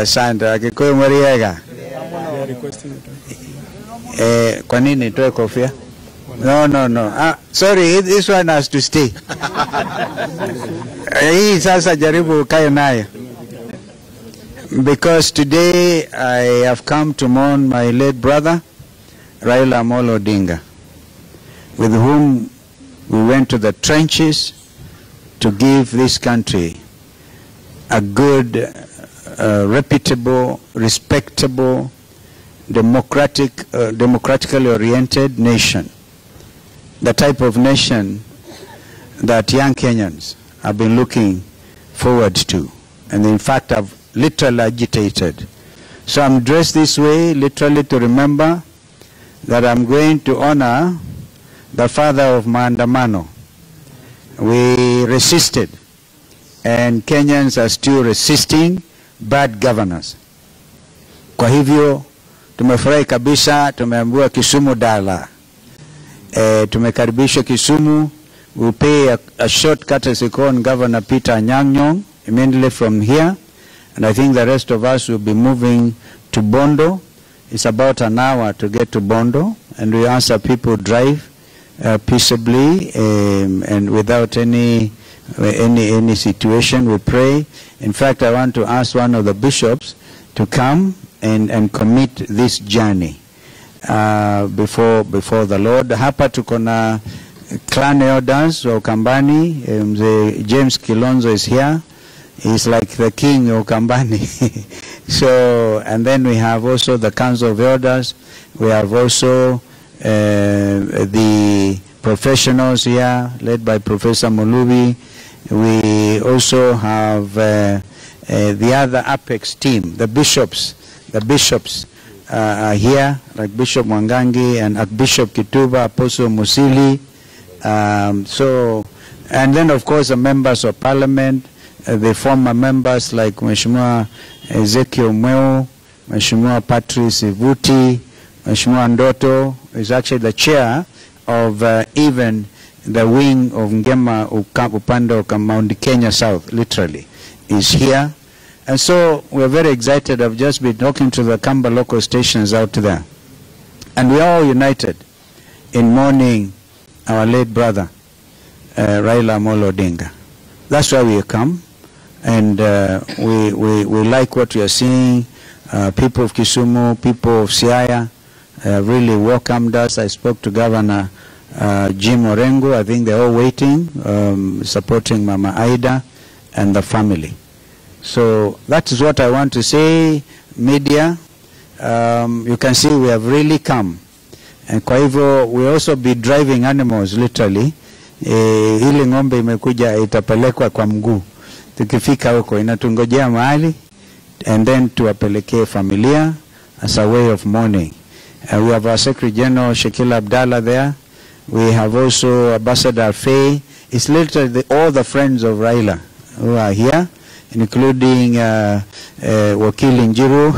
Santa, Kikuyu Muriega. Kwa nini nitoe kofia? No. Sorry, this one has to stay. Hii sasa jaribu kae nayo. Because today I have come to mourn my late brother, Raila Amolo Odinga, with whom we went to the trenches to give this country a good, reputable, respectable, democratically oriented nation. The type of nation that young Kenyans have been looking forward to. And in fact, have literally agitated. So I'm dressed this way literally to remember that I'm going to honor the father of Maandamano. We resisted, and Kenyans are still resisting bad governance. Kwa hivyo tumefurahi kabisa, tumeambiwa Kisumu Dala. Tumekaribishwa Kisumu. We'll pay a short courtesy call on Governor Peter Anyang' Nyong'o immediately from here. And I think the rest of us will be moving to Bondo. It's about an hour to get to Bondo. And we ask that people drive peaceably and without any situation. We pray. In fact, I want to ask one of the bishops to come and commit this journey before the Lord. Hapa tuko na clan elders wa Ukambani. James Kilonzo is here. He's like the king of Ukambani. So, and then we have also the Council of Elders. We have also the professionals here, led by Professor Mulubi. We also have the other Apex team, the bishops. The bishops are here, like Bishop Mwangangi and Archbishop Kituba, Apostle Musili. And then of course the members of parliament, the former members like Mheshimiwa Ezekiel Mweo, Mheshimiwa Patrice Ivuti, Mheshimiwa Ndoto is actually the chair of even the wing of Ngema upande wa Mount Kenya South, literally, is here. And so we're very excited. I've just been talking to the Kamba local stations out there. And we are all united in mourning our late brother, Raila Amolo Odinga. That's why we come. And we like what we are seeing. People of Kisumu, people of Siaya really welcomed us. I spoke to Governor Jim Orengo. I think they're all waiting, supporting Mama Aida and the family. So that is what I want to say. Media, you can see we have really come. And kwa hivyo we also be driving animals literally. Hili ngombe imekuja itapelekwa kwa mguu. Tukifika huko inatungojea mahali and then tuwapelekee familia as a way of mourning. We have our Secretary General Shekila Abdallah there. We have also Ambassador Faye. It's literally all the friends of Raila who are here, including Wakili Njiru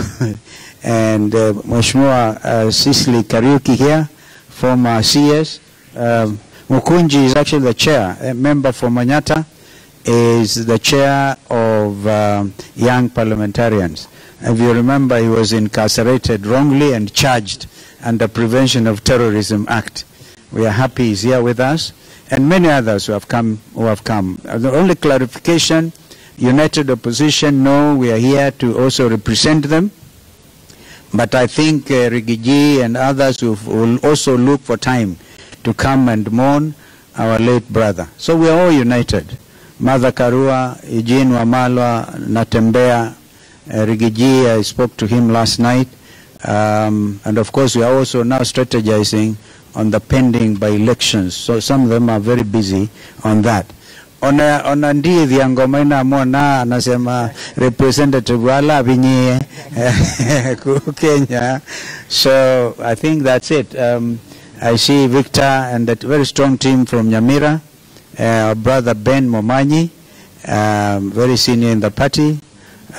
and Mheshimiwa Cicely Kariuki here, former CS. Mukunji is actually the chair. A member for Manyata is the chair of young parliamentarians. If you remember, he was incarcerated wrongly and charged under Prevention of Terrorism Act. We are happy he's here with us, and many others who have come. The only clarification, United Opposition, no, we are here to also represent them. But I think Rigiji and others will also look for time to come and mourn our late brother. So we are all united. Mother Karua, Eugene Wamalwa, Natembea, Rigiji, I spoke to him last night. And of course we are also now strategizing on the pending by-elections. So some of them are very busy on that. Ona ndiye viangoma ina mwana anasema representative wala vinye Kenya. So I think that's it. I see Victor and that very strong team from Nyamira, our brother Ben Momanyi, very senior in the party.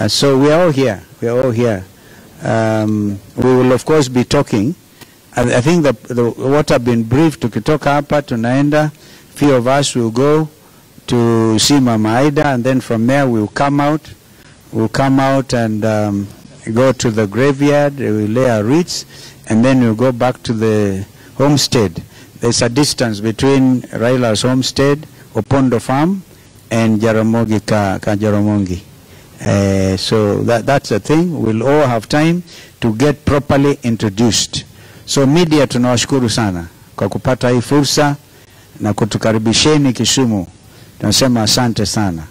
So we are all here. We are all here. We will of course be talking. I think what I've been briefed, tukitoka hapa tunaenda, few of us will go to see Mama Aida, and then from there we'll come out we'll come out and go to the graveyard, we'll lay our wreaths, and then we'll go back to the homestead. There's a distance between Raila's homestead, Opondo Farm, and Jaramogi Jaramogi. So that's the thing. We'll all have time to get properly introduced. So media, tunawashukuru sana kwa kupata hii fursa na kutukaribisheni Kisumu. Tunasema asante sana.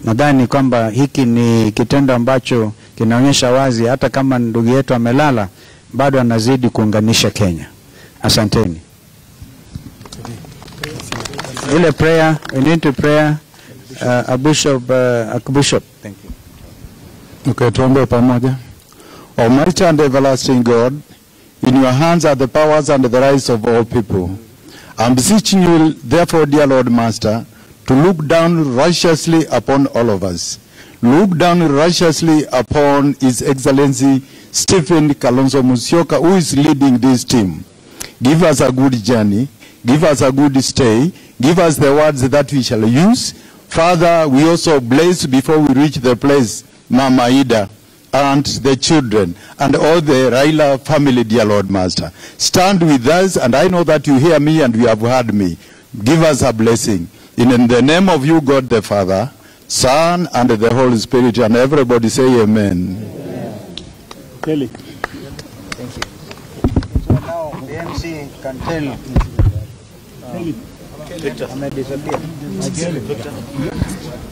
Nadhani kwamba hiki ni kitendo ambacho kinaonyesha wazi hata kama ndugu yetu amelala bado anazidi kuunganisha Kenya. Asanteni. Ile prayer, we need to pray. A bishop. Thank you. Okay, tuombe pamoja. Almighty and everlasting God, in your hands are the powers and the rights of all people. I'm beseeching you, therefore, dear Lord Master, to look down righteously upon all of us. Look down righteously upon His Excellency Stephen Kalonzo Musyoka, who is leading this team. Give us a good journey. Give us a good stay. Give us the words that we shall use. Father, we also bless before we reach the place, Mama Ida and the children and all the Raila family, dear Lord Master. Stand with us, and I know that you hear me and you have heard me. Give us a blessing. In the name of you, God the Father, Son, and the Holy Spirit, and everybody say amen. Amen. Kelly. Thank you. So now the MC can tell. Kelly. Victor.